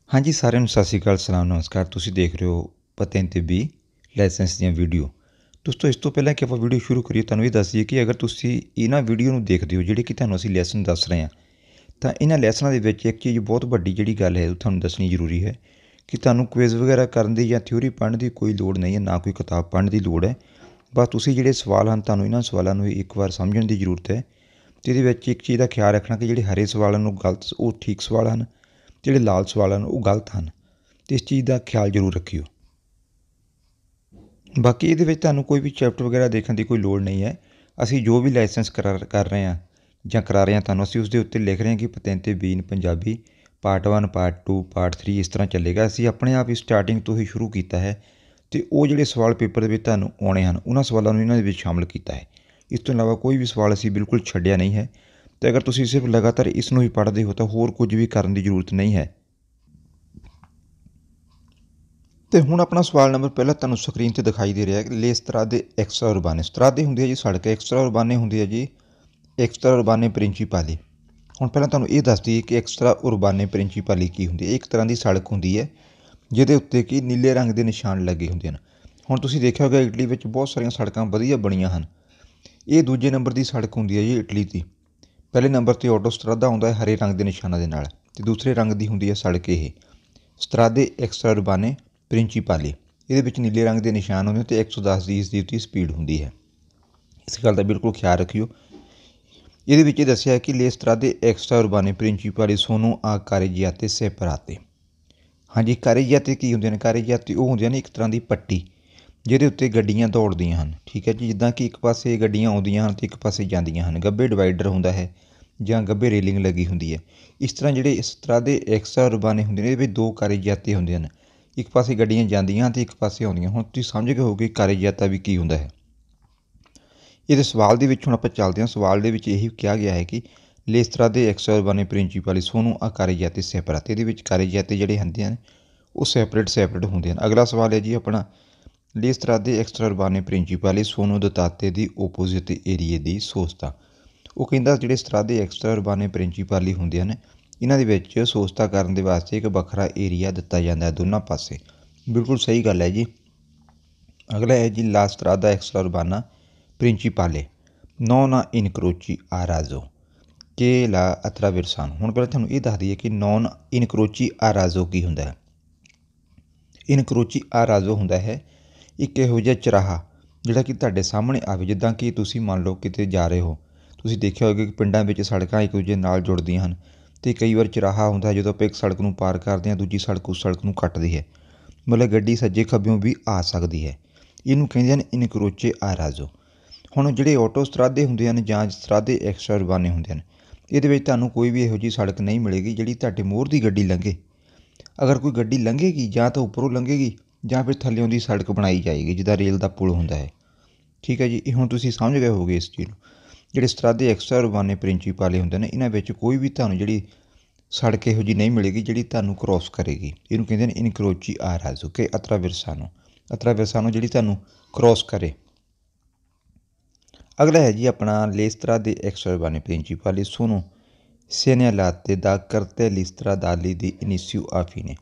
हाँ जी, साਰਿਆਂ ਨੂੰ ਸਤਿ ਸ਼੍ਰੀ ਅਕਾਲ, ਸਲਾਮ, ਨਮਸਕਾਰ। ਤੁਸੀਂ ਦੇਖ ਰਹੇ ਹੋ ਪਤੇ 'ਤੇ ਵੀ ਲਾਇਸੈਂਸ ਦੀਆਂ ਵੀਡੀਓ। ਦੋਸਤੋ, ਇਸ ਤੋਂ ਪਹਿਲਾਂ ਕਿ ਆਪਾਂ ਵੀਡੀਓ ਸ਼ੁਰੂ ਕਰੀਏ, ਤੁਹਾਨੂੰ ਇਹ ਦੱਸ ਦਈਏ ਕਿ ਅਗਰ ਤੁਸੀਂ ਇਹਨਾਂ ਵੀਡੀਓ ਨੂੰ ਦੇਖਦੇ ਹੋ ਜਿਹੜੇ ਕਿ ਤੁਹਾਨੂੰ ਅਸੀਂ ਲੈਸਨ ਦੱਸ ਰਹੇ ਹਾਂ, ਤਾਂ ਇਹਨਾਂ ਲੈਸਨਾਂ ਦੇ ਵਿੱਚ ਇੱਕ ਚੀਜ਼ ਬਹੁਤ ਵੱਡੀ ਜਿਹੜੀ ਗੱਲ ਹੈ ਉਹ ਤੁਹਾਨੂੰ ਦੱਸਣੀ ਜ਼ਰੂਰੀ ਹੈ ਕਿ ਤੁਹਾਨੂੰ ਕੁਇਜ਼ ਵਗੈਰਾ ਕਰਨ ਦੀ ਜਾਂ ਥਿਊਰੀ ਪੜ੍ਹਨ ਦੀ ਕੋਈ ਲੋੜ ਨਹੀਂ ਹੈ, ਨਾ ਕੋਈ ਕਿਤਾਬ ਪੜ੍ਹਨ ਦੀ ਲੋੜ ਹੈ। ਬਸ ਤੁਸੀਂ ਜਿਹੜੇ ਸਵਾਲ ਹਨ, ਤੁਹਾਨੂੰ ਇਹਨਾਂ ਸਵਾਲਾਂ ਨੂੰ ਇੱਕ ਵਾਰ ਸਮਝਣ ਦੀ ਜ਼ਰੂਰਤ ਹੈ। ਅਤੇ ਇਹਦੇ ਵਿੱਚ ਇੱਕ ਚੀਜ਼ ਦਾ ਖਿਆਲ ਰੱਖਣਾ ਕਿ ਜਿਹੜੇ ਹਰੇ ਸਵਾਲ ਹਨ ਉਹ ਗਲਤ, ਉਹ ਠੀਕ ਸਵਾਲ ਹਨ, ਜਿਹੜੇ ਲਾਲ ਸਵਾਲ ਹਨ ਉਹ ਗਲਤ ਹਨ, ਅਤੇ ਇਸ ਚੀਜ਼ ਦਾ ਖਿਆਲ ਜ਼ਰੂਰ ਰੱਖਿਓ। ਬਾਕੀ ਇਹਦੇ ਵਿੱਚ ਤੁਹਾਨੂੰ ਕੋਈ ਵੀ ਚੈਪਟਰ ਵਗੈਰਾ ਦੇਖਣ ਦੀ ਕੋਈ ਲੋੜ ਨਹੀਂ ਹੈ। ਅਸੀਂ ਜੋ ਵੀ ਲਾਇਸੈਂਸ ਕਰ ਰਹੇ ਹਾਂ ਜਾਂ ਕਰਾ ਰਹੇ ਹਾਂ ਤੁਹਾਨੂੰ, ਅਸੀਂ ਉਸ ਦੇ ਉੱਤੇ ਲਿਖ ਰਹੇ ਹਾਂ ਕਿ ਪਤੈਂਤੇ ਬੀ in Punjabi part 1, part 2, part 3 ਇਸ ਤਰ੍ਹਾਂ ਚੱਲੇਗਾ। ਅਸੀਂ ਆਪਣੇ ਆਪ ਹੀ ਸਟਾਰਟਿੰਗ ਤੋਂ ਹੀ ਸ਼ੁਰੂ ਕੀਤਾ ਹੈ, ਅਤੇ ਉਹ ਜਿਹੜੇ ਸਵਾਲ ਪੇਪਰ ਦੇ ਵਿੱਚ ਤੁਹਾਨੂੰ ਆਉਣੇ ਹਨ ਉਹਨਾਂ ਸਵਾਲਾਂ ਨੂੰ ਇਹਨਾਂ ਦੇ ਵਿੱਚ ਸ਼ਾਮਿਲ ਕੀਤਾ ਹੈ। ਇਸ ਤੋਂ ਇਲਾਵਾ ਕੋਈ ਵੀ ਸਵਾਲ ਅਸੀਂ ਬਿਲਕੁਲ ਛੱਡਿਆ ਨਹੀਂ ਹੈ। ਅਤੇ ਅਗਰ ਤੁਸੀਂ ਸਿਰਫ ਲਗਾਤਾਰ ਇਸ ਨੂੰ ਹੀ ਪੜ੍ਹਦੇ ਹੋ ਤਾਂ ਹੋਰ ਕੁਝ ਵੀ ਕਰਨ ਦੀ ਜ਼ਰੂਰਤ ਨਹੀਂ ਹੈ। ਅਤੇ ਹੁਣ ਆਪਣਾ ਸਵਾਲ ਨੰਬਰ ਪਹਿਲਾਂ ਤੁਹਾਨੂੰ ਸਕਰੀਨ 'ਤੇ ਦਿਖਾਈ ਦੇ ਰਿਹਾ ਹੈ ਕਿ ਲੇਸਤਰਾ ਦੇ ਐਕਸਟਰਾ ਉਰਬਾਨੇ। ਸਤਰਾਦੇ ਹੁੰਦੀ ਹੈ ਜੀ ਸੜਕ, ਐਕਸਟਰਾ ਉਰਬਾਨੇ ਹੁੰਦੀ ਹੈ ਜੀ ਐਕਸਟਰਾ ਉਰਬਾਨੇ ਪ੍ਰਿੰਸੀਪਾਲੀ। ਹੁਣ ਪਹਿਲਾਂ ਤੁਹਾਨੂੰ ਇਹ ਦੱਸ ਦਈਏ ਕਿ ਐਕਸਟਰਾ ਉਰਬਾਨੇ ਪ੍ਰਿੰਸੀਪਾਲੀ ਕੀ ਹੁੰਦੀ ਹੈ। ਇੱਕ ਤਰ੍ਹਾਂ ਦੀ ਸੜਕ ਹੁੰਦੀ ਹੈ ਜਿਹਦੇ ਉੱਤੇ ਕਿ ਨੀਲੇ ਰੰਗ ਦੇ ਨਿਸ਼ਾਨ ਲੱਗੇ ਹੁੰਦੇ ਹਨ। ਹੁਣ ਤੁਸੀਂ ਦੇਖਿਆ ਹੋਵੇਗਾ ਇਟਲੀ ਵਿੱਚ ਬਹੁਤ ਸਾਰੀਆਂ ਸੜਕਾਂ ਵਧੀਆ ਬਣੀਆਂ ਹਨ। ਇਹ ਦੂਜੇ ਨੰਬਰ ਦੀ ਸੜਕ ਹੁੰਦੀ ਹੈ ਜੀ ਇਟਲੀ ਦੀ। ਪਹਿਲੇ ਨੰਬਰ 'ਤੇ ਆਟੋਸਟਰਾਦਾ ਆਉਂਦਾ ਹੈ ਹਰੇ ਰੰਗ ਦੇ ਨਿਸ਼ਾਨਾਂ ਦੇ ਨਾਲ, ਅਤੇ ਦੂਸਰੇ ਰੰਗ ਦੀ ਹੁੰਦੀ ਹੈ ਸੜਕ ਇਹ ਸਤਰਾਦੇ ਐਕਸਟਰਾ ਉਰਬਾਨੇ ਪ੍ਰਿੰਸੀਪਾਲੀ। ਇਹਦੇ ਵਿੱਚ ਨੀਲੇ ਰੰਗ ਦੇ ਨਿਸ਼ਾਨ ਹੁੰਦੇ ਅਤੇ 110 ਦੀ ਇਸ ਦੀ ਸਪੀਡ ਹੁੰਦੀ ਹੈ। ਇਸ ਗੱਲ ਦਾ ਬਿਲਕੁਲ ਖਿਆਲ ਰੱਖਿਓ। ਇਹਦੇ ਵਿੱਚ ਇਹ ਦੱਸਿਆ ਕਿ le strade extraeurbane principali sono a carreggiate separate। ਹਾਂਜੀ, carreggiate ਕੀ ਹੁੰਦੇ ਨੇ? carreggiate ਉਹ ਹੁੰਦੀਆਂ ਨੇ ਇੱਕ ਤਰ੍ਹਾਂ ਦੀ ਪੱਟੀ ਜਿਹਦੇ ਉੱਤੇ ਗੱਡੀਆਂ ਦੌੜਦੀਆਂ ਹਨ। ਠੀਕ ਹੈ ਜੀ, ਜਿੱਦਾਂ ਕਿ ਇੱਕ ਪਾਸੇ ਗੱਡੀਆਂ ਆਉਂਦੀਆਂ ਹਨ ਅਤੇ ਇੱਕ ਪਾਸੇ ਜਾਂਦੀਆਂ ਹਨ। ਗੱਬੇ ਡਿਵਾਈਡਰ ਹੁੰਦਾ ਹੈ ਜਾਂ ਗੱਬੇ ਰੇਲਿੰਗ ਲੱਗੀ ਹੁੰਦੀ ਹੈ। ਇਸ ਤਰ੍ਹਾਂ ਜਿਹੜੇ strade extraeurbane ਹੁੰਦੇ ਨੇ ਇਹਦੇ ਵਿੱਚ ਦੋ carreggiate ਹੁੰਦੇ ਹਨ। ਇੱਕ ਪਾਸੇ ਗੱਡੀਆਂ ਜਾਂਦੀਆਂ ਅਤੇ ਇੱਕ ਪਾਸੇ ਆਉਂਦੀਆਂ। ਹੁਣ ਤੁਸੀਂ ਸਮਝ ਗਏ ਹੋਗੇ carreggiata ਵੀ ਕੀ ਹੁੰਦਾ ਹੈ। ਇਹਦੇ ਸਵਾਲ ਦੇ ਵਿੱਚ ਹੁਣ ਆਪਾਂ ਚੱਲਦੇ ਹਾਂ। ਸਵਾਲ ਦੇ ਵਿੱਚ ਇਹੀ ਕਿਹਾ ਗਿਆ ਹੈ ਕਿ le strade extraeurbane principali sono a carreggiate separate। ਇਹਦੇ ਵਿੱਚ carreggiate ਜਿਹੜੇ ਹੁੰਦੇ ਹਨ ਉਹ ਸੈਪਰੇਟ ਹੁੰਦੇ ਹਨ। ਅਗਲਾ ਸਵਾਲ ਹੈ ਜੀ ਆਪਣਾ le strade extraeurbane principali sono dotate di opposite ਏਰੀਏ ਦੀ ਸੋਸਤਾ। ਉਹ ਕਹਿੰਦਾ ਜਿਹੜੇ strade extraeurbane principali ਹੁੰਦੇ ਹਨ ਇਹਨਾਂ ਦੇ ਵਿੱਚ ਸੋਸਤਾ ਕਰਨ ਦੇ ਵਾਸਤੇ ਇੱਕ ਵੱਖਰਾ ਏਰੀਆ ਦਿੱਤਾ ਜਾਂਦਾ ਹੈ ਦੋਨਾਂ ਪਾਸੇ। ਬਿਲਕੁਲ ਸਹੀ ਗੱਲ ਹੈ ਜੀ। ਅਗਲਾ ਹੈ ਜੀ la strada extraurbana principale non incroci a raso che la attraversano। ਹੁਣ ਪਹਿਲਾਂ ਤੁਹਾਨੂੰ ਇਹ ਦੱਸ ਦਈਏ ਕਿ non incroci a raso ਕੀ ਹੁੰਦਾ ਹੈ। incroci a raso ਹੁੰਦਾ ਹੈ ਇੱਕ ਇਹੋ ਜਿਹਾ ਚੁਰਾਹਾ ਜਿਹੜਾ ਕਿ ਤੁਹਾਡੇ ਸਾਹਮਣੇ ਆਵੇ। ਜਿੱਦਾਂ ਕਿ ਤੁਸੀਂ ਮੰਨ ਲਓ ਕਿਤੇ ਜਾ ਰਹੇ ਹੋ, ਤੁਸੀਂ ਦੇਖਿਆ ਹੋਵੇਗਾ ਕਿ ਪਿੰਡਾਂ ਵਿੱਚ ਸੜਕਾਂ ਇੱਕ ਦੂਜੇ ਨਾਲ ਜੁੜਦੀਆਂ ਹਨ ਅਤੇ ਕਈ ਵਾਰ ਚੁਰਾਹਾ ਹੁੰਦਾ ਜਦੋਂ ਆਪਾਂ ਇੱਕ ਸੜਕ ਨੂੰ ਪਾਰ ਕਰਦੇ ਹਾਂ ਦੂਜੀ ਸੜਕ ਉਸ ਸੜਕ ਨੂੰ ਕੱਟਦੀ ਹੈ, ਮਤਲਬ ਗੱਡੀ ਸੱਜੇ ਖੱਬਿਓਂ ਵੀ ਆ ਸਕਦੀ ਹੈ। ਇਹਨੂੰ ਕਹਿੰਦੇ ਹਨ ਇਨਕਰੋਚੇ ਆ ਰਾਜੋ। ਹੁਣ ਜਿਹੜੇ ਆਟੋਸਟਰਾਦੇ ਹੁੰਦੇ ਹਨ ਜਾਂ ਸਟਰਾਦੇ ਐਕਸਟਰਾਉਰਬਾਨੇ ਹੁੰਦੇ ਹਨ ਇਹਦੇ ਵਿੱਚ ਤੁਹਾਨੂੰ ਕੋਈ ਵੀ ਇਹੋ ਜਿਹੀ ਸੜਕ ਨਹੀਂ ਮਿਲੇਗੀ ਜਿਹੜੀ ਤੁਹਾਡੇ ਮੋਹਰ ਦੀ ਗੱਡੀ ਲੰਘੇ। ਅਗਰ ਕੋਈ ਗੱਡੀ ਲੰਘੇਗੀ ਜਾਂ ਤਾਂ ਉੱਪਰੋਂ ਲੰਘੇਗੀ ਜਾਂ ਫਿਰ ਥੱਲਿਓਂ ਦੀ ਸੜਕ ਬਣਾਈ ਜਾਏਗੀ ਜਿੱਦਾਂ ਰੇਲ ਦਾ ਪੁਲ ਹੁੰਦਾ ਹੈ। ਠੀਕ ਹੈ ਜੀ, ਇਹ ਹੁਣ ਤੁਸੀਂ ਸਮਝ ਗਏ ਹੋਗੇ ਇਸ ਚੀਜ਼ ਨੂੰ। ਜਿਹੜੇ ਸਟਰਾਦੇ ਐਕਸਟਰਾਉਰਬਾਨੇ ਪ੍ਰਿੰਸੀਪਾਲੇ ਹੁੰਦੇ ਨੇ ਇਹਨਾਂ ਵਿੱਚ ਕੋਈ ਵੀ ਤੁਹਾਨੂੰ ਜਿਹੜੀ ਸੜਕ ਇਹੋ ਜਿਹੀ ਨਹੀਂ ਮਿਲੇਗੀ ਜਿਹੜੀ ਤੁਹਾਨੂੰ ਕ੍ਰੋਸ ਕਰੇਗੀ। ਇਹਨੂੰ ਕਹਿੰਦੇ ਨੇ ਇਨਕਰੋਚੀ ਆ ਰਾਜੋ ਕਿ ਅਤਰਾਵਰਸਾਨੋ ਜਿਹੜੀ ਤੁਹਾਨੂੰ ਕ੍ਰੋਸ ਕਰੇ। ਅਗਲਾ ਹੈ ਜੀ ਆਪਣਾ le strade extraurbane principali sono segnalate da cartelli stradali di inizio a fine।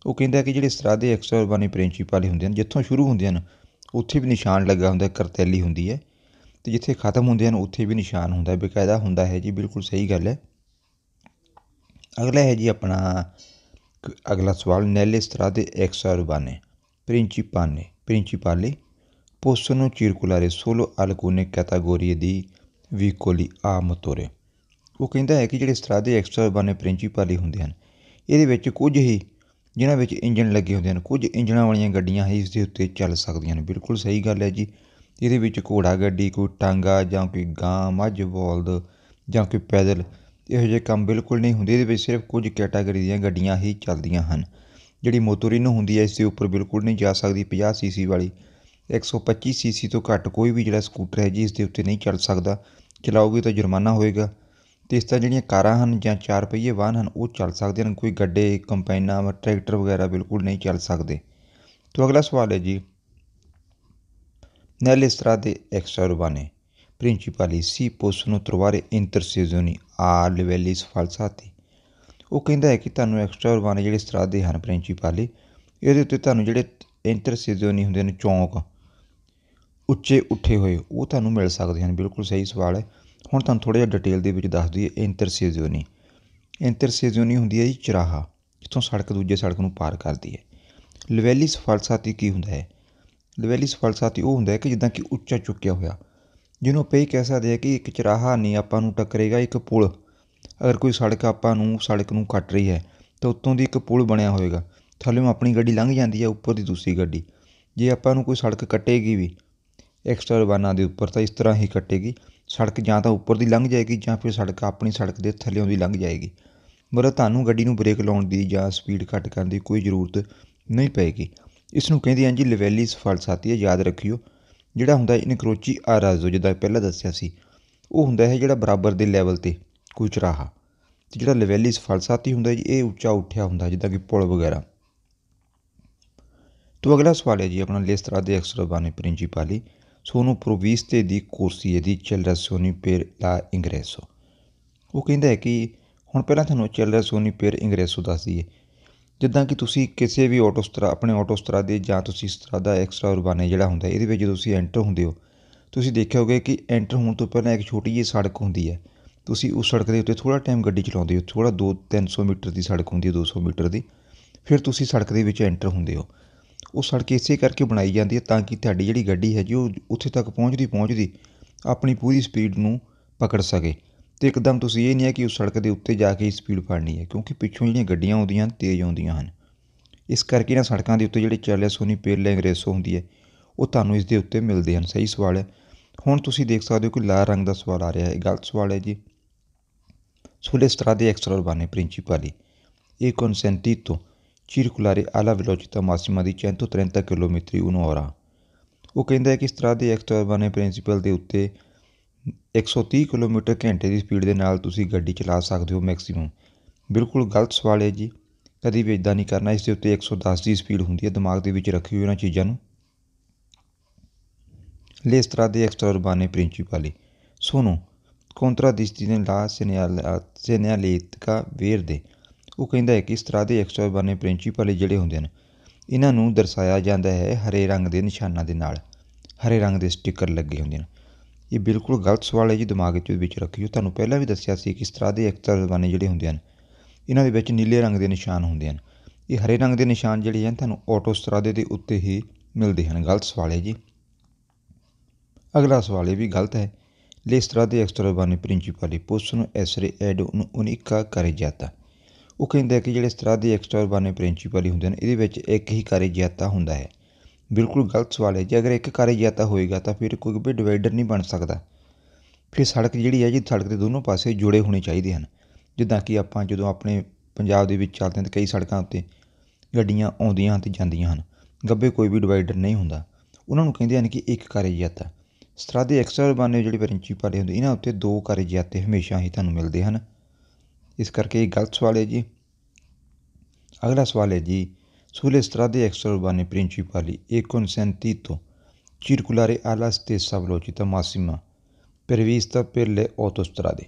ਉਹ ਕਹਿੰਦਾ ਕਿ ਜਿਹੜੇ strade extraurbane principali ਹੁੰਦੇ ਹਨ ਜਿੱਥੋਂ ਸ਼ੁਰੂ ਹੁੰਦੇ ਹਨ ਉੱਥੇ ਵੀ ਨਿਸ਼ਾਨ ਲੱਗਾ ਹੁੰਦਾ, ਕਰਤੈਲੀ ਹੁੰਦੀ ਹੈ, ਅਤੇ ਜਿੱਥੇ ਖਤਮ ਹੁੰਦੇ ਹਨ ਉੱਥੇ ਵੀ ਨਿਸ਼ਾਨ ਹੁੰਦਾ, ਬਕਾਇਦਾ ਹੁੰਦਾ ਹੈ ਜੀ। ਬਿਲਕੁਲ ਸਹੀ ਗੱਲ ਹੈ। ਅਗਲਾ ਹੈ ਜੀ ਆਪਣਾ ਅਗਲਾ ਸਵਾਲ nelle strade extraurbane principali possono circolare solo alcune categorie di veicoli a motore। ਉਹ ਕਹਿੰਦਾ ਹੈ ਕਿ ਜਿਹੜੇ ਸਟਰਾਦੇ ਐਕਸਟਰਾਉਰਬਾਨੇ ਪ੍ਰਿੰਸੀਪਾਲੀ ਹੁੰਦੇ ਹਨ ਇਹਦੇ ਵਿੱਚ ਕੁਝ ਹੀ ਜਿਨ੍ਹਾਂ ਵਿੱਚ ਇੰਜਣ ਲੱਗੇ ਹੁੰਦੇ ਹਨ, ਕੁਝ ਇੰਜਣਾਂ ਵਾਲੀਆਂ ਗੱਡੀਆਂ ਹੀ ਇਸ ਦੇ ਉੱਤੇ ਚੱਲ ਸਕਦੀਆਂ ਹਨ। ਬਿਲਕੁਲ ਸਹੀ ਗੱਲ ਹੈ ਜੀ। ਇਹਦੇ ਵਿੱਚ ਘੋੜਾ ਗੱਡੀ, ਕੋਈ ਟਾਂਗਾ ਜਾਂ ਕੋਈ ਗਾਂ, ਮੱਝ, ਬਲਦ ਜਾਂ ਕੋਈ ਪੈਦਲ ਇਹੋ ਜਿਹੇ ਕੰਮ ਬਿਲਕੁਲ ਨਹੀਂ ਹੁੰਦੇ। ਇਹਦੇ ਵਿੱਚ ਸਿਰਫ ਕੁਝ ਕੈਟਾਗਰੀ ਦੀਆਂ ਗੱਡੀਆਂ ਹੀ ਚੱਲਦੀਆਂ ਹਨ। ਜਿਹੜੀ ਮੋਟੋਰੀਨੋ ਹੁੰਦੀ ਹੈ ਇਸ ਦੇ ਉੱਪਰ ਬਿਲਕੁਲ ਨਹੀਂ ਜਾ ਸਕਦੀ। 50 ਸੀਸੀ ਵਾਲੀ 125 ਸੀਸੀ ਤੋਂ ਘੱਟ ਕੋਈ ਵੀ ਜਿਹੜਾ ਸਕੂਟਰ ਹੈ ਜੀ ਇਸ ਦੇ ਉੱਤੇ ਨਹੀਂ ਚੱਲ ਸਕਦਾ। ਚਲਾਓਗੇ ਤਾਂ ਜੁਰਮਾਨਾ ਹੋਏਗਾ। ਅਤੇ ਇਸ ਤਰ੍ਹਾਂ ਜਿਹੜੀਆਂ ਕਾਰਾਂ ਹਨ ਜਾਂ 4 ਪਹੀਏ ਵਾਹਨ ਹਨ ਉਹ ਚੱਲ ਸਕਦੇ ਹਨ। ਕੋਈ ਗੱਡੇ, ਕੰਪਾਈਨਾਂ, ਟਰੈਕਟਰ ਵਗੈਰਾ ਬਿਲਕੁਲ ਨਹੀਂ ਚੱਲ ਸਕਦੇ। ਤੋ ਅਗਲਾ ਸਵਾਲ ਹੈ ਜੀ nelle strade extraurbane principali si possono trovare intersezioni a livelli sfalsati। ਉਹ ਕਹਿੰਦਾ ਹੈ ਕਿ ਤੁਹਾਨੂੰ ਐਕਸਟਰਾ ਉਰਬਾਨੇ ਜਿਹੜੇ ਸਤਰਾਦੇ ਹਨ ਪ੍ਰਿੰਸੀਪਾਲੀ, ਇਹਦੇ ਉੱਤੇ ਤੁਹਾਨੂੰ ਜਿਹੜੇ ਇੰਟਰਸੀਜ਼ੋਨੀ ਹੁੰਦੇ ਨੇ ਚੌਂਕ ਉੱਚੇ ਉੱਠੇ ਹੋਏ ਉਹ ਤੁਹਾਨੂੰ ਮਿਲ ਸਕਦੇ ਹਨ। ਬਿਲਕੁਲ ਸਹੀ ਸਵਾਲ ਹੈ। ਹੁਣ ਤੁਹਾਨੂੰ ਥੋੜ੍ਹਾ ਜਿਹਾ ਡਿਟੇਲ ਦੇ ਵਿੱਚ ਦੱਸ ਦਈਏ। ਇੰਟਰਸੀਜ਼ੋਨੀ ਹੁੰਦੀ ਹੈ ਜੀ ਚੁਰਾਹਾ, ਜਿੱਥੋਂ ਸੜਕ ਦੂਜੇ ਸੜਕ ਨੂੰ ਪਾਰ ਕਰਦੀ ਹੈ। ਲਵੈਲੀ ਸਫਲਸਾਤੀ ਕੀ ਹੁੰਦਾ ਹੈ? ਲਵੈਲੀ ਸਫਲਸਾਤੀ ਉਹ ਹੁੰਦਾ ਹੈ ਕਿ ਜਿੱਦਾਂ ਕਿ ਉੱਚਾ ਚੁੱਕਿਆ ਹੋਇਆ, ਜਿਹਨੂੰ ਆਪਾਂ ਇਹ ਕਹਿ ਸਕਦੇ ਹਾਂ ਕਿ ਇੱਕ ਚੁਰਾਹਾ ਨਹੀਂ ਆਪਾਂ ਨੂੰ ਟੱਕਰੇਗਾ, ਇੱਕ ਪੁਲ। ਅਗਰ ਕੋਈ ਸੜਕ ਸੜਕ ਨੂੰ ਕੱਟ ਰਹੀ ਹੈ ਤਾਂ ਉੱਤੋਂ ਦੀ ਇੱਕ ਪੁਲ ਬਣਿਆ ਹੋਏਗਾ, ਥੱਲੇੋਂ ਆਪਣੀ ਗੱਡੀ ਲੰਘ ਜਾਂਦੀ ਹੈ, ਉੱਪਰ ਦੀ ਦੂਸਰੀ ਗੱਡੀ। ਜੇ ਆਪਾਂ ਨੂੰ ਕੋਈ ਸੜਕ ਕੱਟੇਗੀ ਵੀ ਐਕਸਟਰਾ ਉਰਬਾਨਾਂ ਦੇ ਉੱਪਰ ਤਾਂ ਇਸ ਤਰ੍ਹਾਂ ਹੀ ਕੱਟੇਗੀ, ਸੜਕ ਜਾਂ ਤਾਂ ਉੱਪਰ ਦੀ ਲੰਘ ਜਾਏਗੀ ਜਾਂ ਫਿਰ ਸੜਕ ਆਪਣੀ ਸੜਕ ਦੇ ਥੱਲਿਓਂ ਦੀ ਲੰਘ ਜਾਏਗੀ। ਮਤਲਬ ਤੁਹਾਨੂੰ ਗੱਡੀ ਨੂੰ ਬ੍ਰੇਕ ਲਾਉਣ ਦੀ ਜਾਂ ਸਪੀਡ ਘੱਟ ਕਰਨ ਦੀ ਕੋਈ ਜ਼ਰੂਰਤ ਨਹੀਂ ਪਏਗੀ। ਇਸ ਨੂੰ ਕਹਿੰਦੇ ਹਨ ਜੀ ਲਵੈਲੀ ਸਫਲਸਾਤੀ। ਯਾਦ ਰੱਖਿਓ, ਜਿਹੜਾ ਹੁੰਦਾ ਇਨਕਰੋਚੀ ਆਰਾਜ਼ੋ, ਜਿੱਦਾਂ ਪਹਿਲਾਂ ਦੱਸਿਆ ਸੀ, ਉਹ ਹੁੰਦਾ ਹੈ ਜਿਹੜਾ ਬਰਾਬਰ ਦੇ ਲੈਵਲ 'ਤੇ ਕੋਈ ਚੁਰਾਹਾ, ਅਤੇ ਜਿਹੜਾ ਲਵੈਲੀ ਸਫਲਸਾਤੀ ਹੁੰਦਾ ਜੀ ਇਹ ਉੱਚਾ ਉੱਠਿਆ ਹੁੰਦਾ, ਜਿੱਦਾਂ ਕਿ ਪੁਲ ਵਗੈਰਾ। ਤੋ ਅਗਲਾ ਸਵਾਲ ਹੈ ਜੀ ਆਪਣਾ le strade extraurbane principali sono provviste di corsie di accelerazione per l'ingresso। ਉਹ ਕਹਿੰਦਾ ਹੈ ਕਿ ਹੁਣ ਪਹਿਲਾਂ ਤੁਹਾਨੂੰ accelerazione per ingresso ਦੱਸ ਦਈਏ। ਜਿੱਦਾਂ ਕਿ ਤੁਸੀਂ ਕਿਸੇ ਵੀ ਆਪਣੇ ਆਟੋਸਟਰਾਦੇ ਜਾਂ ਤੁਸੀਂ ਸਟਰਾਦਾ ਐਕਸਟਰਾ ਉਰਬਾਨੇ ਜਿਹੜਾ ਹੁੰਦਾ ਇਹਦੇ ਵਿੱਚ ਜਦੋਂ ਤੁਸੀਂ ਐਂਟਰ ਹੁੰਦੇ ਹੋ, ਤੁਸੀਂ ਦੇਖਿਆ ਹੋਵੇ ਕਿ ਐਂਟਰ ਹੋਣ ਤੋਂ ਪਹਿਲਾਂ ਇੱਕ ਛੋਟੀ ਜਿਹੀ ਸੜਕ ਹੁੰਦੀ ਹੈ। ਤੁਸੀਂ ਉਸ ਸੜਕ ਦੇ ਉੱਤੇ ਥੋੜ੍ਹਾ ਟਾਈਮ ਗੱਡੀ ਚਲਾਉਂਦੇ ਹੋ, ਥੋੜ੍ਹਾ 200-300 ਮੀਟਰ ਦੀ ਸੜਕ ਹੁੰਦੀ ਹੈ, 200 ਮੀਟਰ ਦੀ, ਫਿਰ ਤੁਸੀਂ ਸੜਕ ਦੇ ਵਿੱਚ ਐਂਟਰ ਹੁੰਦੇ ਹੋ। ਉਹ ਸੜਕ ਇਸੇ ਕਰਕੇ ਬਣਾਈ ਜਾਂਦੀ ਹੈ ਤਾਂ ਕਿ ਤੁਹਾਡੀ ਜਿਹੜੀ ਗੱਡੀ ਹੈ ਜੀ ਉਹ ਉੱਥੇ ਤੱਕ ਪਹੁੰਚਦੀ ਆਪਣੀ ਪੂਰੀ ਸਪੀਡ ਨੂੰ ਪਕੜ ਸਕੇ। ਅਤੇ ਇੱਕਦਮ ਤੁਸੀਂ ਇਹ ਨਹੀਂ ਹੈ ਕਿ ਉਸ ਸੜਕ ਦੇ ਉੱਤੇ ਜਾ ਕੇ ਹੀ ਸਪੀਡ ਫੜਨੀ ਹੈ, ਕਿਉਂਕਿ ਪਿੱਛੋਂ ਜਿਹੜੀਆਂ ਗੱਡੀਆਂ ਆਉਂਦੀਆਂ ਹਨ ਤੇਜ਼ ਆਉਂਦੀਆਂ ਹਨ। ਇਸ ਕਰਕੇ ਇਹਨਾਂ ਸੜਕਾਂ ਦੇ ਉੱਤੇ ਜਿਹੜੇ accelerazione per l'ingresso ਹੁੰਦੀ ਹੈ ਉਹ ਤੁਹਾਨੂੰ ਇਸ ਦੇ ਉੱਤੇ ਮਿਲਦੇ ਹਨ। ਸਹੀ ਸਵਾਲ ਹੈ। ਹੁਣ ਤੁਸੀਂ ਦੇਖ ਸਕਦੇ ਹੋ ਕਿ ਲਾਲ ਰੰਗ ਦਾ ਸਵਾਲ ਆ ਰਿਹਾ ਹੈ, ਗਲਤ ਸਵਾਲ ਹੈ ਜੀ। sulle strade extraurbane principali è consentito circolare alla velocità massima di 130 km/h। ਉਹ ਕਹਿੰਦਾ ਹੈ ਕਿ strade extraurbane principali ਦੇ ਉੱਤੇ 130 ਕਿਲੋਮੀਟਰ ਘੰਟੇ ਦੀ ਸਪੀਡ ਦੇ ਨਾਲ ਤੁਸੀਂ ਗੱਡੀ ਚਲਾ ਸਕਦੇ ਹੋ ਮੈਕਸੀਮਮ। ਬਿਲਕੁਲ ਗਲਤ ਸਵਾਲ ਹੈ ਜੀ, ਕਦੀ ਵੀ ਇੱਦਾਂ ਨਹੀਂ ਕਰਨਾ। ਇਸ ਦੇ ਉੱਤੇ 110 ਦੀ ਸਪੀਡ ਹੁੰਦੀ ਹੈ, ਦਿਮਾਗ ਦੇ ਵਿੱਚ ਰੱਖਿਓ ਇਹਨਾਂ ਚੀਜ਼ਾਂ ਨੂੰ। le strade extraurbane principali sono contraddistinte da segnaletica verde। ਉਹ ਕਹਿੰਦਾ ਹੈ ਕਿ strade extraurbane principali ਜਿਹੜੇ ਹੁੰਦੇ ਹਨ ਇਹਨਾਂ ਨੂੰ ਦਰਸਾਇਆ ਜਾਂਦਾ ਹੈ ਹਰੇ ਰੰਗ ਦੇ ਨਿਸ਼ਾਨਾਂ ਦੇ ਨਾਲ, ਹਰੇ ਰੰਗ ਦੇ ਸਟਿੱਕਰ ਲੱਗੇ ਹੁੰਦੇ ਹਨ। ਇਹ ਬਿਲਕੁਲ ਗਲਤ ਸਵਾਲ ਹੈ ਜੀ, ਦਿਮਾਗ ਵਿੱਚ ਰੱਖਿਓ। ਤੁਹਾਨੂੰ ਪਹਿਲਾਂ ਵੀ ਦੱਸਿਆ ਸੀ ਕਿ strade extraurbane ਜਿਹੜੇ ਹੁੰਦੇ ਹਨ ਇਹਨਾਂ ਦੇ ਵਿੱਚ ਨੀਲੇ ਰੰਗ ਦੇ ਨਿਸ਼ਾਨ ਹੁੰਦੇ ਹਨ। ਇਹ ਹਰੇ ਰੰਗ ਦੇ ਨਿਸ਼ਾਨ ਜਿਹੜੇ ਹਨ ਤੁਹਾਨੂੰ ਆਟੋਸਟਰਾਦੇ ਦੇ ਉੱਤੇ ਹੀ ਮਿਲਦੇ ਹਨ। ਗਲਤ ਸਵਾਲ ਹੈ ਜੀ। ਅਗਲਾ ਸਵਾਲ ਇਹ ਵੀ ਗਲਤ ਹੈ। le strade extraurbane principali possono essere ad un'unica carreggiata। ਉਹ ਕਹਿੰਦਾ ਹੈ ਕਿ ਜਿਹੜੇ strade extraurbane principali ਹੁੰਦੇ ਹਨ ਇਹਦੇ ਵਿੱਚ ਇੱਕ ਹੀ carreggiata ਹੁੰਦਾ ਹੈ। ਬਿਲਕੁਲ ਗਲਤ ਸਵਾਲ ਹੈ ਜੀ। ਅਗਰ ਇੱਕ carreggiata ਹੋਏਗਾ ਤਾਂ ਫਿਰ ਕੋਈ ਵੀ ਡਿਵਾਈਡਰ ਨਹੀਂ ਬਣ ਸਕਦਾ। ਫਿਰ ਸੜਕ ਜਿਹੜੀ ਹੈ ਜੀ, ਸੜਕ ਦੇ ਦੋਨੋਂ ਪਾਸੇ ਜੁੜੇ ਹੋਣੇ ਚਾਹੀਦੇ ਹਨ। ਜਿੱਦਾਂ ਕਿ ਆਪਾਂ ਜਦੋਂ ਆਪਣੇ ਪੰਜਾਬ ਦੇ ਵਿੱਚ ਚੱਲਦੇ ਹਾਂ ਤਾਂ ਕਈ ਸੜਕਾਂ ਉੱਤੇ ਗੱਡੀਆਂ ਆਉਂਦੀਆਂ ਹਨ ਅਤੇ ਜਾਂਦੀਆਂ ਹਨ, ਗੱਬੇ ਕੋਈ ਵੀ ਡਿਵਾਈਡਰ ਨਹੀਂ ਹੁੰਦਾ। ਉਹਨਾਂ ਨੂੰ ਕਹਿੰਦੇ ਹਨ ਕਿ ਇੱਕ carreggiata। strade extraurbane ਜਿਹੜੇ ਪ੍ਰਿੰਸੀਪਲ ਹੁੰਦੇ ਇਹਨਾਂ ਉੱਤੇ 2 carreggiate ਹਮੇਸ਼ਾ ਹੀ ਤੁਹਾਨੂੰ ਮਿਲਦੇ ਹਨ। ਇਸ ਕਰਕੇ ਇਹ ਗਲਤ ਸਵਾਲ ਹੈ ਜੀ। ਅਗਲਾ ਸਵਾਲ ਹੈ ਜੀ sulle strade extraurbane principali è consentito circolare alla stessa velocità massima prevista per le autostrade।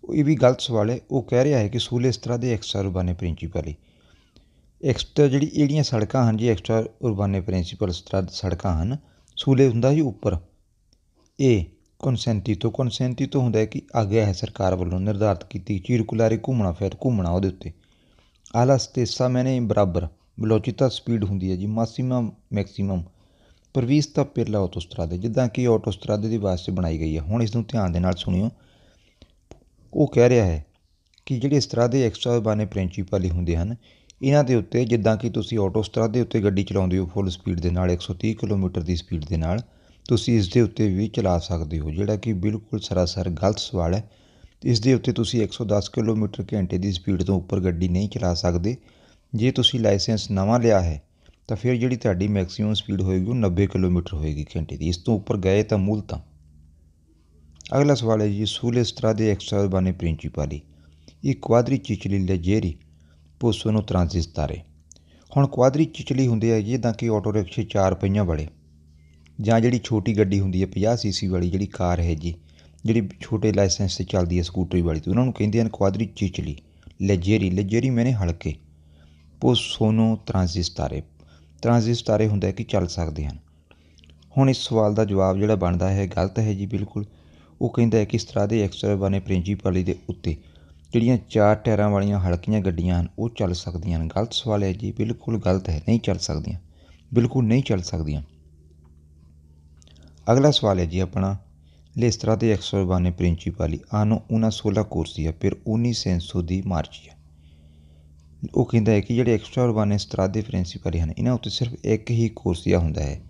ਇਹ ਵੀ ਗਲਤ ਸਵਾਲ ਹੈ। ਉਹ ਕਹਿ ਰਿਹਾ ਹੈ ਕਿ sulle strade extraurbane principali ਜਿਹੜੀਆਂ ਸੜਕਾਂ ਹਨ ਜੀ, ਐਕਸਟਰਾ ਉਰਬਾਨੇ ਪ੍ਰਿੰਸੀਪਲ ਸੜਕਾਂ ਹਨ, ਸੂਲੇ ਹੁੰਦਾ ਜੀ ਉੱਪਰ, ਇਹ ਕਨਸੈਂਟੀਟੋ ਹੁੰਦਾ ਹੈ ਕਿ ਆਗਿਆ ਹੈ ਸਰਕਾਰ ਵੱਲੋਂ ਨਿਰਧਾਰਿਤ ਕੀਤੀ, ਚੀਰਕੁਲਾਰੇ ਘੁੰਮਣਾ ਉਹਦੇ ਉੱਤੇ। ਆਲਾ ਸਟੇਸਾ ਮੈਨੇ ਬਰਾਬਰ, ਵੈਲੋਚਿਟੀ ਸਪੀਡ ਹੁੰਦੀ ਹੈ ਜੀ, ਮਾਸੀਮਮ ਮੈਕਸੀਮਮ, ਪ੍ਰਵੀਸਤਾ ਪੇਰਲਾ ਆਟੋਸਟਰਾਦੇ, ਜਿੱਦਾਂ ਕਿ ਆਟੋਸਟਰਾਦੇ ਦੀ ਵਾਸਤੇ ਬਣਾਈ ਗਈ ਹੈ। ਹੁਣ ਇਸ ਨੂੰ ਧਿਆਨ ਦੇ ਨਾਲ ਸੁਣਿਓ। ਉਹ ਕਹਿ ਰਿਹਾ ਹੈ ਕਿ ਜਿਹੜੇ ਸਟਰਾਦੇ ਐਕਸਟਰਾ ਉਰਬਾਨੇ ਪ੍ਰਿੰਸੀਪਲੀ ਹੁੰਦੇ ਹਨ ਇਹਨਾਂ ਦੇ ਉੱਤੇ, ਜਿੱਦਾਂ ਕਿ ਤੁਸੀਂ ਆਟੋਸਟਰਾਦੇ ਉੱਤੇ ਗੱਡੀ ਚਲਾਉਂਦੇ ਹੋ ਫੁੱਲ ਸਪੀਡ ਦੇ ਨਾਲ 130 ਕਿਲੋਮੀਟਰ ਦੀ ਸਪੀਡ ਦੇ ਨਾਲ, ਤੁਸੀਂ ਇਸ ਦੇ ਉੱਤੇ ਵੀ ਚਲਾ ਸਕਦੇ ਹੋ, ਜਿਹੜਾ ਕਿ ਬਿਲਕੁਲ ਸਰਾਸਰ ਗਲਤ ਸਵਾਲ ਹੈ। ਇਸ ਦੇ ਉੱਤੇ ਤੁਸੀਂ 110 ਕਿਲੋਮੀਟਰ ਘੰਟੇ ਦੀ ਸਪੀਡ ਤੋਂ ਉੱਪਰ ਗੱਡੀ ਨਹੀਂ ਚਲਾ ਸਕਦੇ। ਜੇ ਤੁਸੀਂ ਲਾਇਸੈਂਸ ਨਵਾਂ ਲਿਆ ਹੈ ਤਾਂ ਫਿਰ ਜਿਹੜੀ ਤੁਹਾਡੀ ਮੈਕਸੀਮਮ ਸਪੀਡ ਹੋਏਗੀ ਉਹ 90 ਕਿਲੋਮੀਟਰ ਹੋਏਗੀ ਘੰਟੇ ਦੀ। ਇਸ ਤੋਂ ਉੱਪਰ ਗਏ ਤਾਂ ਮੂਲਤਾਂ। ਅਗਲਾ ਸਵਾਲ ਹੈ ਜੀ sulle strade extraurbane principali i quadricicli leggeri possono transitare। ਹੁਣ ਕੁਆਦਰੀਚਿਚਲੀ ਹੁੰਦੇ ਆ ਜਿੱਦਾਂ ਕਿ ਆਟੋ ਰਿਕਸ਼ੇ 4 ਪਹੀਆਂ ਵਾਲੇ, ਜਾਂ ਜਿਹੜੀ ਛੋਟੀ ਗੱਡੀ ਹੁੰਦੀ ਹੈ 50 cc ਵਾਲੀ ਜਿਹੜੀ ਕਾਰ ਹੈ ਜੀ, ਜਿਹੜੀ ਛੋਟੇ ਲਾਇਸੈਂਸ 'ਤੇ ਚੱਲਦੀ ਹੈ ਸਕੂਟਰੀ ਵਾਲੀ, ਅਤੇ ਉਹਨਾਂ ਨੂੰ ਕਹਿੰਦੇ ਹਨ ਕੁਆਦਰੀਚਿਚਲੀ ਲੈਜੇਰੀ ਮੈਨੇ ਹਲਕੇ। ਪੋਸੋਨੋ ਟਰਾਂਜ਼ਿਸਟਾਰੇ ਹੁੰਦਾ ਕਿ ਚੱਲ ਸਕਦੇ ਹਨ। ਹੁਣ ਇਸ ਸਵਾਲ ਦਾ ਜਵਾਬ ਜਿਹੜਾ ਬਣਦਾ ਹੈ ਗਲਤ ਹੈ ਜੀ ਬਿਲਕੁਲ। ਉਹ ਕਹਿੰਦਾ ਹੈ ਕਿ ਸਤਰਾਦੇ ਐਕਸਟਰਾ ਉਰਬਾਨੇ ਪ੍ਰਿੰਸੀਪਲੀ ਦੇ ਉੱਤੇ ਜਿਹੜੀਆਂ 4 ਟਾਇਰਾਂ ਵਾਲੀਆਂ ਹਲਕੀਆਂ ਗੱਡੀਆਂ ਹਨ ਉਹ ਚੱਲ ਸਕਦੀਆਂ ਹਨ। ਗਲਤ ਸਵਾਲ ਹੈ ਜੀ, ਬਿਲਕੁਲ ਗਲਤ ਹੈ, ਨਹੀਂ ਚੱਲ ਸਕਦੀਆਂ, ਬਿਲਕੁਲ ਨਹੀਂ ਚੱਲ ਸਕਦੀਆਂ। ਅਗਲਾ ਸਵਾਲ ਹੈ ਜੀ ਆਪਣਾ, Le strade extraurbane principali hanno una sola corsia per ogni senso di marcia। ਉਹ ਕਹਿੰਦਾ ਹੈ ਕਿ ਜਿਹੜੇ ਐਕਸਟਰਾ ਉਰਬਾਨੇ ਸਤਰਾਦੇ ਪ੍ਰਿੰਸੀਪਲੀ ਹਨ ਇਹਨਾਂ ਉੱਤੇ ਸਿਰਫ ਇੱਕ ਹੀ ਕੋਰਸੀਆ ਹੁੰਦਾ ਹੈ।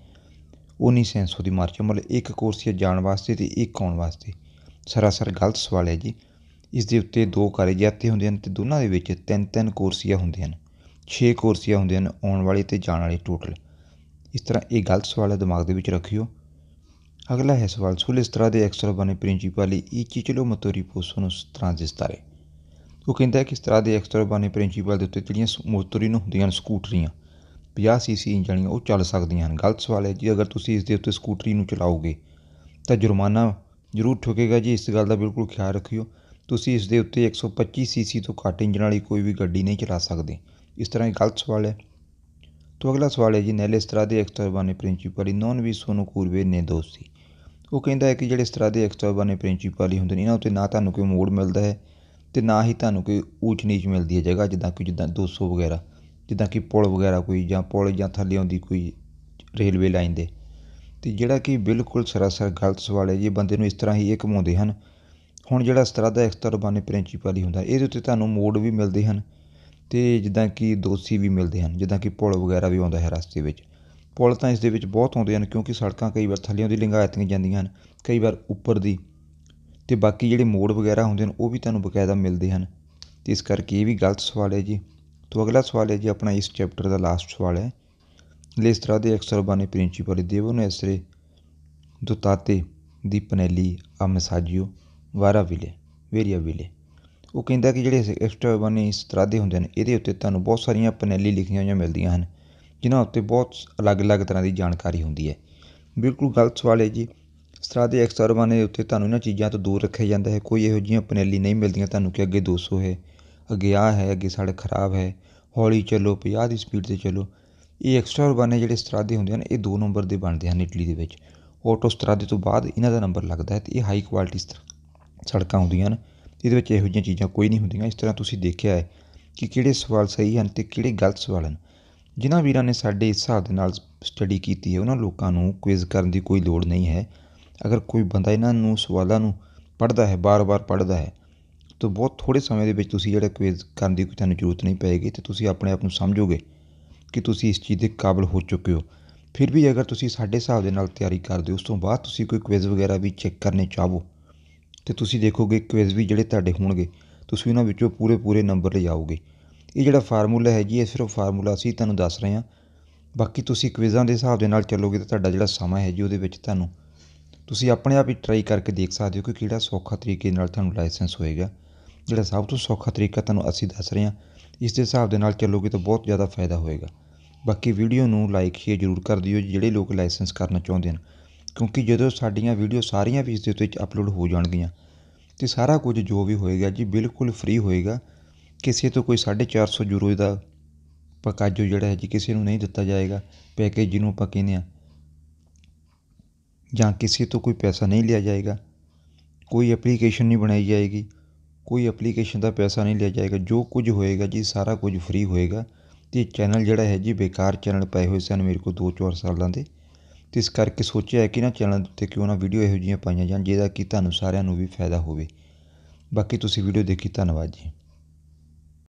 ogni senso di marcia ਮਤਲਬ ਇੱਕ ਕੋਰਸੀਆ ਜਾਣ ਵਾਸਤੇ ਅਤੇ ਇੱਕ ਆਉਣ ਵਾਸਤੇ। ਸਰਾਸਰ ਗਲਤ ਸਵਾਲ ਹੈ ਜੀ। ਇਸ ਦੇ ਉੱਤੇ 2 ਕਾਰਜਯਾਤੇ ਹੁੰਦੇ ਹਨ ਅਤੇ ਦੋਨਾਂ ਦੇ ਵਿੱਚ 3 ਕੋਰਸੀਆ ਹੁੰਦੇ ਹਨ। 6 ਕੋਰਸੀਆ ਹੁੰਦੇ ਹਨ ਆਉਣ ਵਾਲੇ ਅਤੇ ਜਾਣ ਵਾਲੇ ਟੋਟਲ। ਇਸ ਤਰ੍ਹਾਂ ਇਹ ਗਲਤ ਸਵਾਲ ਹੈ, ਦਿਮਾਗ ਦੇ ਵਿੱਚ ਰੱਖਿਓ। ਅਗਲਾ ਹੈ ਸਵਾਲ, sulle strade extraurbane principali i ciclomotori possono transitare। ਉਹ ਕਹਿੰਦਾ ਹੈ ਕਿ ਸਤਰਾਦੇ ਐਕਸਟਰਾ ਪ੍ਰਿੰਸੀਪਲ ਦੇ ਉੱਤੇ ਜਿਹੜੀਆਂ ਮੋਟਰੀ ਨੂੰ ਹੁੰਦੀਆਂ ਹਨ ਸਕੂਟਰੀਆਂ 50 cc ਇੰਜਣ ਵਾਲੀਆਂ ਉਹ ਚੱਲ ਸਕਦੀਆਂ ਹਨ। ਗਲਤ ਸਵਾਲ ਹੈ ਜੀ। ਅਗਰ ਤੁਸੀਂ ਇਸ ਦੇ ਉੱਤੇ ਸਕੂਟਰੀ ਨੂੰ ਚਲਾਓਗੇ ਤਾਂ ਜੁਰਮਾਨਾ ਜ਼ਰੂਰ ਠੁਕੇਗਾ ਜੀ। ਇਸ ਗੱਲ ਦਾ ਬਿਲਕੁਲ ਖਿਆਲ ਰੱਖਿਓ। ਤੁਸੀਂ ਇਸ ਦੇ ਉੱਤੇ 125 cc ਤੋਂ ਘੱਟ ਇੰਜਣ ਵਾਲੀ ਕੋਈ ਵੀ ਗੱਡੀ ਨਹੀਂ ਚਲਾ ਸਕਦੇ। ਇਸ ਤਰ੍ਹਾਂ ਇਹ ਗਲਤ ਸਵਾਲ ਹੈ। ਤੋਂ ਅਗਲਾ ਸਵਾਲ ਹੈ ਜੀ, nelle strade extraurbane principali non vi sono curve né dossi। ਉਹ ਕਹਿੰਦਾ ਹੈ ਕਿ ਜਿਹੜੇ ਸਤਰਾਦੇ ਐਕਸਟਰਾ ਪ੍ਰਿੰਸੀਪਲੀ ਹੁੰਦੇ ਨੇ ਇਹਨਾਂ ਉੱਤੇ ਨਾ ਤੁਹਾਨੂੰ ਕੋਈ ਮੋੜ ਮਿਲਦਾ ਹੈ ਅਤੇ ਨਾ ਹੀ ਤੁਹਾਨੂੰ ਕੋਈ ਊਚ ਨੀਚ ਮਿਲਦੀ ਹੈ ਜਗ੍ਹਾ, ਜਿੱਦਾਂ 200 ਵਗੈਰਾ, ਜਿੱਦਾਂ ਕਿ ਪੁਲ ਵਗੈਰਾ ਕੋਈ, ਜਾਂ ਪੁਲ ਜਾਂ ਥੱਲੇ ਆਉਂਦੀ ਕੋਈ ਰੇਲਵੇ ਲਾਈਨ ਦੇ। ਅਤੇ ਜਿਹੜਾ ਕਿ ਬਿਲਕੁਲ ਸਰਾਸਰ ਗਲਤ ਸਵਾਲ ਹੈ ਜੀ। ਬੰਦੇ ਨੂੰ ਇਸ ਤਰ੍ਹਾਂ ਹੀ ਇਹ ਘੁਮਾਉਂਦੇ ਹਨ। ਹੁਣ ਜਿਹੜਾ ਸਤਰਾਦਾ ਐਕਸਟਰਾ ਪ੍ਰਿੰਸੀਪਲੀ ਹੁੰਦਾ ਇਹਦੇ ਉੱਤੇ ਤੁਹਾਨੂੰ ਮੋੜ ਵੀ ਮਿਲਦੇ ਹਨ ਅਤੇ ਜਿੱਦਾਂ ਕਿ ਦੋਸੀ ਵੀ ਮਿਲਦੇ ਹਨ, ਜਿੱਦਾਂ ਕਿ ਪੁਲ ਵਗੈਰਾ ਵੀ ਆਉਂਦਾ ਹੈ ਰਸਤੇ ਵਿੱਚ। ਪੁਲ ਤਾਂ ਇਸ ਦੇ ਵਿੱਚ ਬਹੁਤ ਆਉਂਦੇ ਹਨ ਕਿਉਂਕਿ ਸੜਕਾਂ ਕਈ ਵਾਰ ਥੱਲਿਓਂ ਦੀ ਲੰਘਾਤੀਆਂ ਜਾਂਦੀਆਂ ਹਨ, ਕਈ ਵਾਰ ਉੱਪਰ ਦੀ, ਅਤੇ ਬਾਕੀ ਜਿਹੜੇ ਮੋੜ ਵਗੈਰਾ ਹੁੰਦੇ ਹਨ ਉਹ ਵੀ ਤੁਹਾਨੂੰ ਬਕਾਇਦਾ ਮਿਲਦੇ ਹਨ। ਅਤੇ ਇਸ ਕਰਕੇ ਇਹ ਵੀ ਗਲਤ ਸਵਾਲ ਹੈ ਜੀ। ਤੋਂ ਅਗਲਾ ਸਵਾਲ ਹੈ ਜੀ ਆਪਣਾ ਇਸ ਚੈਪਟਰ ਦਾ ਲਾਸਟ ਸਵਾਲ ਹੈ, Le strade extraurbane principali devono essere dotate di pannelli a messaggio variabile। ਉਹ ਕਹਿੰਦਾ ਕਿ ਜਿਹੜੇ ਐਕਸਟਰਾ ਉਰਬਾਨੇ ਸਤਰਾਦੇ ਹੁੰਦੇ ਹਨ ਇਹਦੇ ਉੱਤੇ ਤੁਹਾਨੂੰ ਬਹੁਤ ਸਾਰੀਆਂ ਪਨੈਲੀ ਲਿਖੀਆਂ ਹੋਈਆਂ ਮਿਲਦੀਆਂ ਹਨ ਜਿਨ੍ਹਾਂ ਉੱਤੇ ਬਹੁਤ ਅਲੱਗ-ਅਲੱਗ ਤਰ੍ਹਾਂ ਦੀ ਜਾਣਕਾਰੀ ਹੁੰਦੀ ਹੈ। ਬਿਲਕੁਲ ਗਲਤ ਸਵਾਲ ਹੈ ਜੀ। ਸਤਰਾਦੇ ਐਕਸਟਰਾ ਉਰਬਾਨੇ ਦੇ ਉੱਤੇ ਤੁਹਾਨੂੰ ਇਹਨਾਂ ਚੀਜ਼ਾਂ ਤੋਂ ਦੂਰ ਰੱਖਿਆ ਜਾਂਦਾ ਹੈ। ਕੋਈ ਇਹੋ ਜਿਹੀਆਂ ਪਨੈਲੀ ਨਹੀਂ ਮਿਲਦੀਆਂ ਤੁਹਾਨੂੰ ਕਿ ਅੱਗੇ 200 ਹੈ, ਅੱਗੇ ਆਹ ਹੈ, ਅੱਗੇ ਸੜਕ ਖਰਾਬ ਹੈ, ਹੌਲੀ ਚੱਲੋ, 50 ਦੀ ਸਪੀਡ 'ਤੇ ਚੱਲੋ। ਇਹ ਐਕਸਟਰਾ ਉਰਬਾਨੇ ਜਿਹੜੇ ਸਤਰਾਦੇ ਹੁੰਦੇ ਹਨ ਇਹ 2 ਨੰਬਰ ਦੇ ਬਣਦੇ ਹਨ ਇਟਲੀ ਦੇ ਵਿੱਚ। ਆਟੋ ਸਤਰਾਦੇ ਤੋਂ ਬਾਅਦ ਇਹਨਾਂ ਦਾ ਨੰਬਰ ਲੱਗਦਾ ਹੈ ਅਤੇ ਇਹ ਹਾਈ ਕੁਆਲਿਟੀ ਸੜਕਾਂ ਹੁੰਦੀਆਂ ਹਨ। ਇਹਦੇ ਵਿੱਚ ਇਹੋ ਜਿਹੀਆਂ ਚੀਜ਼ਾਂ ਕੋਈ ਨਹੀਂ ਹੁੰਦੀਆਂ। ਇਸ ਤਰ੍ਹਾਂ ਤੁਸੀਂ ਦੇਖਿਆ ਹੈ ਕਿ ਕਿਹੜੇ ਸਵਾਲ ਸਹੀ ਹਨ ਅਤੇ ਕਿਹੜੇ ਗਲਤ ਸਵਾਲ ਹਨ। ਜਿਨ੍ਹਾਂ ਵੀਰਾਂ ਨੇ ਸਾਡੇ ਇਸ ਹਿਸਾਬ ਦੇ ਨਾਲ ਸਟੱਡੀ ਕੀਤੀ ਹੈ ਉਹਨਾਂ ਲੋਕਾਂ ਨੂੰ ਕੁਇਜ਼ ਕਰਨ ਦੀ ਕੋਈ ਲੋੜ ਨਹੀਂ ਹੈ। ਅਗਰ ਕੋਈ ਬੰਦਾ ਇਹਨਾਂ ਨੂੰ ਸਵਾਲਾਂ ਨੂੰ ਪੜ੍ਹਦਾ ਹੈ, ਬਾਰ-ਬਾਰ ਪੜ੍ਹਦਾ ਹੈ, ਤਾਂ ਬਹੁਤ ਥੋੜ੍ਹੇ ਸਮੇਂ ਦੇ ਵਿੱਚ ਤੁਸੀਂ ਜਿਹੜਾ ਕੁਇਜ਼ ਕਰਨ ਦੀ ਕੋਈ ਤੁਹਾਨੂੰ ਜ਼ਰੂਰਤ ਨਹੀਂ ਪਏਗੀ ਅਤੇ ਤੁਸੀਂ ਆਪਣੇ ਆਪ ਨੂੰ ਸਮਝੋਗੇ ਕਿ ਤੁਸੀਂ ਇਸ ਚੀਜ਼ ਦੇ ਕਾਬਿਲ ਹੋ ਚੁੱਕੇ ਹੋ। ਫਿਰ ਵੀ ਅਗਰ ਤੁਸੀਂ ਸਾਡੇ ਹਿਸਾਬ ਦੇ ਨਾਲ ਤਿਆਰੀ ਕਰਦੇ ਹੋ ਉਸ ਤੋਂ ਬਾਅਦ ਤੁਸੀਂ ਕੋਈ ਕੁਇਜ਼ ਵਗੈਰਾ ਵੀ ਚੈੱਕ ਕਰਨੇ ਚਾਹੋ ਅਤੇ ਤੁਸੀਂ ਦੇਖੋਗੇ ਕੁਇਜ਼ ਵੀ ਜਿਹੜੇ ਤੁਹਾਡੇ ਹੋਣਗੇ ਤੁਸੀਂ ਉਹਨਾਂ ਵਿੱਚੋਂ ਪੂਰੇ ਨੰਬਰ ਲਿਜਾਓਗੇ। ਇਹ ਜਿਹੜਾ ਫਾਰਮੂਲਾ ਹੈ ਜੀ ਇਹ ਸਿਰਫ ਫਾਰਮੂਲਾ ਅਸੀਂ ਤੁਹਾਨੂੰ ਦੱਸ ਰਹੇ ਹਾਂ। ਬਾਕੀ ਤੁਸੀਂ ਕੁਇਜ਼ਾਂ ਦੇ ਹਿਸਾਬ ਦੇ ਨਾਲ ਚੱਲੋਗੇ ਤਾਂ ਤੁਹਾਡਾ ਜਿਹੜਾ ਸਮਾਂ ਹੈ ਜੀ ਉਹਦੇ ਵਿੱਚ ਤੁਸੀਂ ਆਪਣੇ ਆਪ ਹੀ ਟਰਾਈ ਕਰਕੇ ਦੇਖ ਸਕਦੇ ਹੋ ਕਿ ਕਿਹੜਾ ਸੌਖਾ ਤਰੀਕੇ ਨਾਲ ਤੁਹਾਨੂੰ ਲਾਇਸੈਂਸ ਹੋਏਗਾ। ਜਿਹੜਾ ਸਭ ਤੋਂ ਸੌਖਾ ਤਰੀਕਾ ਤੁਹਾਨੂੰ ਅਸੀਂ ਦੱਸ ਰਹੇ ਹਾਂ ਇਸ ਦੇ ਹਿਸਾਬ ਦੇ ਨਾਲ ਚੱਲੋਗੇ ਤਾਂ ਬਹੁਤ ਜ਼ਿਆਦਾ ਫਾਇਦਾ ਹੋਏਗਾ। ਬਾਕੀ ਵੀਡੀਓ ਨੂੰ ਲਾਈਕ ਸ਼ੇਅਰ ਜ਼ਰੂਰ ਕਰ ਦਿਓ ਜਿਹੜੇ ਲੋਕ ਲਾਇਸੈਂਸ ਕਰਨਾ ਚਾਹੁੰਦੇ ਹਨ, ਕਿਉਂਕਿ ਜਦੋਂ ਸਾਡੀਆਂ ਵੀਡੀਓ ਸਾਰੀਆਂ ਵੀ ਇਸ ਦੇ ਉੱਤੇ ਅਪਲੋਡ ਹੋ ਜਾਣਗੀਆਂ ਅਤੇ ਸਾਰਾ ਕੁਝ ਜੋ ਵੀ ਹੋਏਗਾ ਜੀ ਬਿਲਕੁਲ ਫ੍ਰੀ ਹੋਏਗਾ। ਕਿਸੇ ਤੋਂ ਕੋਈ 450 ਯੂਰੋ ਦਾ ਪੈਕੇਜ ਜਿਹੜਾ ਹੈ ਜੀ ਕਿਸੇ ਨੂੰ ਨਹੀਂ ਦਿੱਤਾ ਜਾਏਗਾ, ਪੈਕੇਜ ਜਿਹਨੂੰ ਆਪਾਂ ਕਹਿੰਦੇ ਹਾਂ, ਜਾਂ ਕਿਸੇ ਤੋਂ ਕੋਈ ਪੈਸਾ ਨਹੀਂ ਲਿਆ ਜਾਏਗਾ, ਕੋਈ ਐਪਲੀਕੇਸ਼ਨ ਨਹੀਂ ਬਣਾਈ ਜਾਏਗੀ, ਕੋਈ ਐਪਲੀਕੇਸ਼ਨ ਦਾ ਪੈਸਾ ਨਹੀਂ ਲਿਆ ਜਾਏਗਾ। ਜੋ ਕੁਝ ਹੋਏਗਾ ਜੀ ਸਾਰਾ ਕੁਝ ਫ੍ਰੀ ਹੋਏਗਾ। ਅਤੇ ਚੈਨਲ ਜਿਹੜਾ ਹੈ ਜੀ ਬੇਕਾਰ ਚੈਨਲ ਪਏ ਹੋਏ ਸਨ ਮੇਰੇ ਕੋਲ 2-4 ਸਾਲਾਂ ਦੇ, ਅਤੇ ਇਸ ਕਰਕੇ ਸੋਚਿਆ ਹੈ ਕਿ ਨਾ ਚੈਨਲ ਉੱਤੇ ਕਿਉਂ ਨਾ ਵੀਡੀਓ ਇਹੋ ਜਿਹੀਆਂ ਪਾਈਆਂ ਜਾਣ ਜਿਹਦਾ ਕਿ ਤੁਹਾਨੂੰ ਸਾਰਿਆਂ ਨੂੰ ਵੀ ਫਾਇਦਾ ਹੋਵੇ। ਬਾਕੀ ਤੁਸੀਂ ਵੀਡੀਓ ਦੇਖੀ, ਧੰਨਵਾਦ ਜੀ।